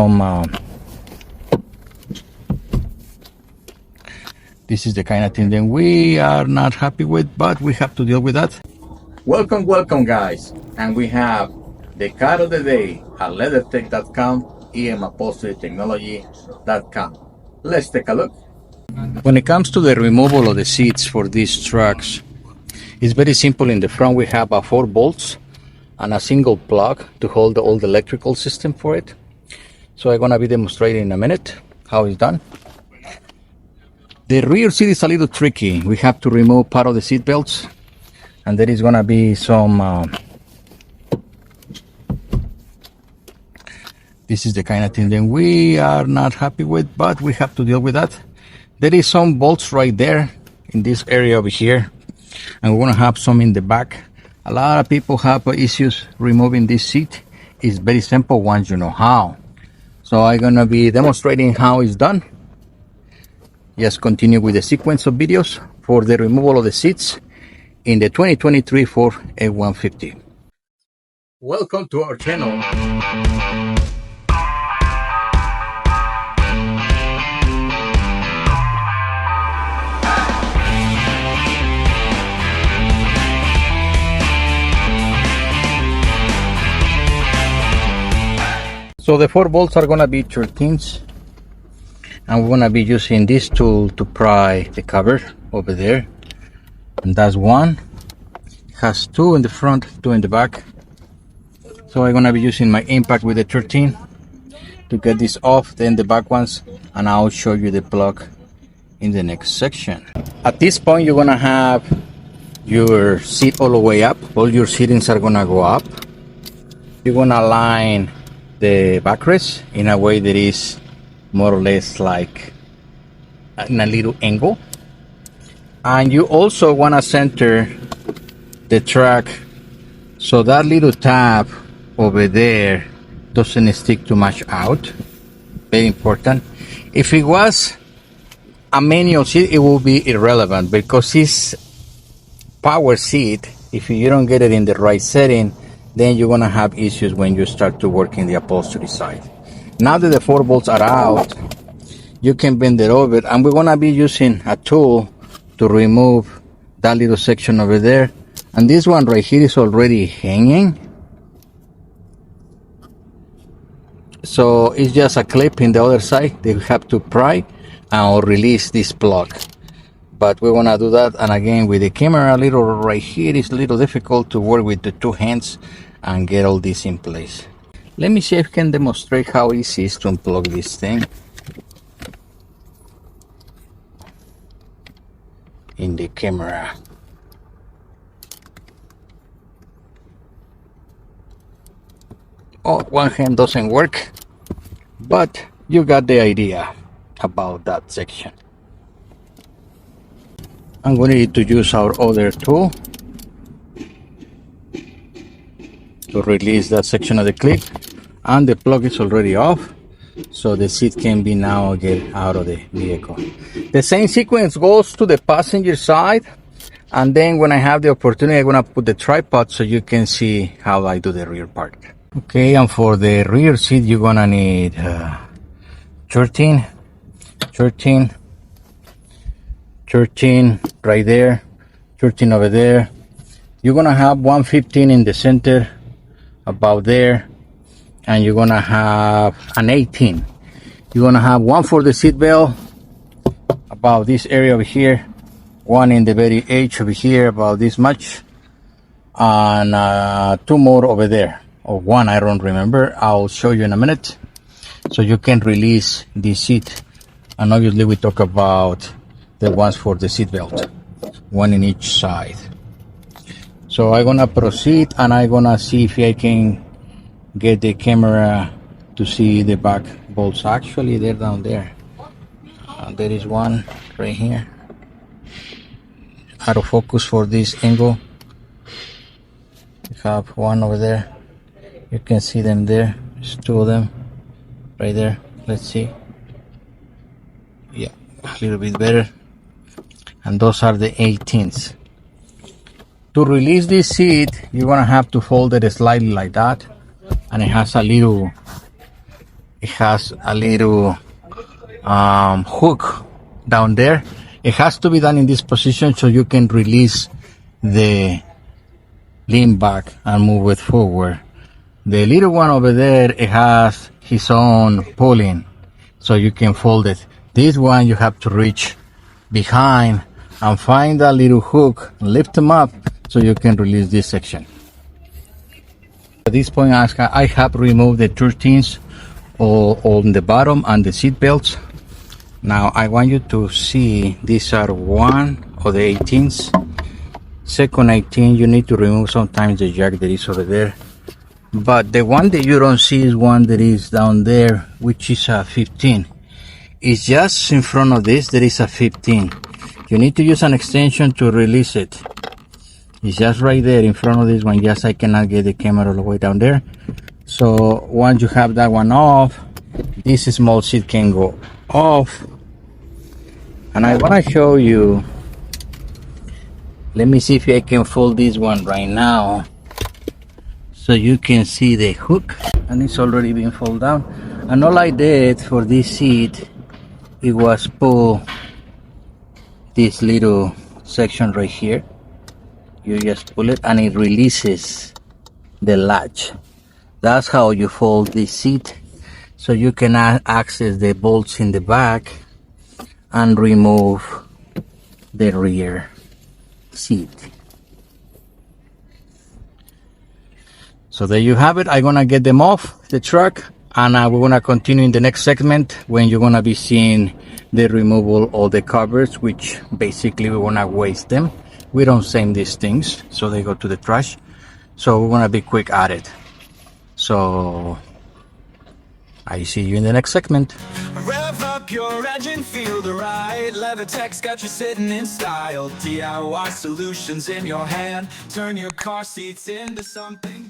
some this is the kind of thing that we are not happy with, but we have to deal with that. Welcome guys, and we have the car of the day at LEATHERTECK.com, upholsterytechnology.com. Let's take a look. When it comes to the removal of the seats for these trucks, it's very simple. In the front we have 4 bolts and a single plug to hold all the electrical system for it. So I'm gonna be demonstrating in a minute how it's done. The rear seat is a little tricky. We have to remove part of the seat belts, and there is gonna be some this is the kind of thing that we are not happy with, but we have to deal with that. There is some bolts right there in this area over here, and we're gonna have some in the back. A lot of people have issues removing this seat. It's very simple once you know how. So I'm gonna be demonstrating how it's done. Just continue with the sequence of videos for the removal of the seats in the 2023 Ford F150. Welcome to our channel. So the 4 bolts are gonna be 13s, and we're gonna be using this tool to pry the cover over there. And that's one. It has 2 in the front, 2 in the back. So I'm gonna be using my impact with the 13 to get this off, then the back ones, and I'll show you the plug in the next section. At this point, you're gonna have your seat all the way up. All your seatings are gonna go up. You're gonna align the backrest in a way that is more or less like in a little angle, and you also want to center the track so that little tab over there doesn't stick too much out. Very important. If it was a manual seat, it will be irrelevant, because it's power seat. If you don't get it in the right setting, then you're gonna have issues when you start to work in the upholstery side. Now that the 4 bolts are out, you can bend it over, and we're gonna be using a tool to remove that little section over there. And this one right here is already hanging, so it's just a clip in the other side. They have to pry and release this plug, but we want to do that. And again, with the camera a little right here, it's a little difficult to work with the 2 hands and get all this in place. Let me see if I can demonstrate how easy it is to unplug this thing in the camera. Oh, one hand doesn't work, but you got the idea about that section. I'm going to need to use our other tool to release that section of the clip, and the plug is already off, so the seat can be now get out of the vehicle. The same sequence goes to the passenger side, and then when I have the opportunity, I'm gonna put the tripod so you can see how I do the rear part. Okay, and for the rear seat, you're gonna need 13 right there, 13 over there. You're gonna have 115 in the center, about there, and you're gonna have an 18. You're gonna have 1 for the seat belt about this area over here, 1 in the very edge over here about this much, and 2 more over there, or 1, I don't remember. I'll show you in a minute, so you can release the seat. And obviously we talk about the ones for the seat belt, 1 in each side. So I'm gonna proceed, and I'm gonna see if I can get the camera to see the back bolts. Actually, they're down there. There is one right here. Out of focus for this angle. We have 1 over there. You can see them there. There's 2 of them right there. Let's see. Yeah, a little bit better. And those are the 18s. To release this seat, you're gonna have to fold it slightly like that, and it has a little It has a little hook down there. It has to be done in this position so you can release the lean back and move it forward. The little one over there, it has his own pulling, so you can fold it. This one you have to reach behind and find that little hook, lift them up so you can release this section. At this point, I have removed the 13s on the bottom and the seat belts. Now I want you to see these are one of the 18s. Second 18, you need to remove sometimes the jack that is over there. But the one that you don't see is one that is down there, which is a 15. It's just in front of this, there is a 15. You need to use an extension to release it. It's just right there in front of this one. Yes, I cannot get the camera all the way down there. So once you have that one off, this small seat can go off. And I want to show you, let me see if I can fold this one right now so you can see the hook, and it's already been folded down. And all I did for this seat, it was pull this little section right here. You just pull it and it releases the latch. That's how you fold this seat, so you can access the bolts in the back and remove the rear seat. So there you have it. I'm gonna get them off the truck, and we're gonna continue in the next segment when you're gonna be seeing the removal of the covers, which basically we wanna waste them. We don't save these things, so they go to the trash. So we're gonna be quick at it. So I see you in the next segment. Rev up your engine, feel the ride. LEATHERTECK's got you sitting in style. DIY solutions in your hand. Turn your car seats into something.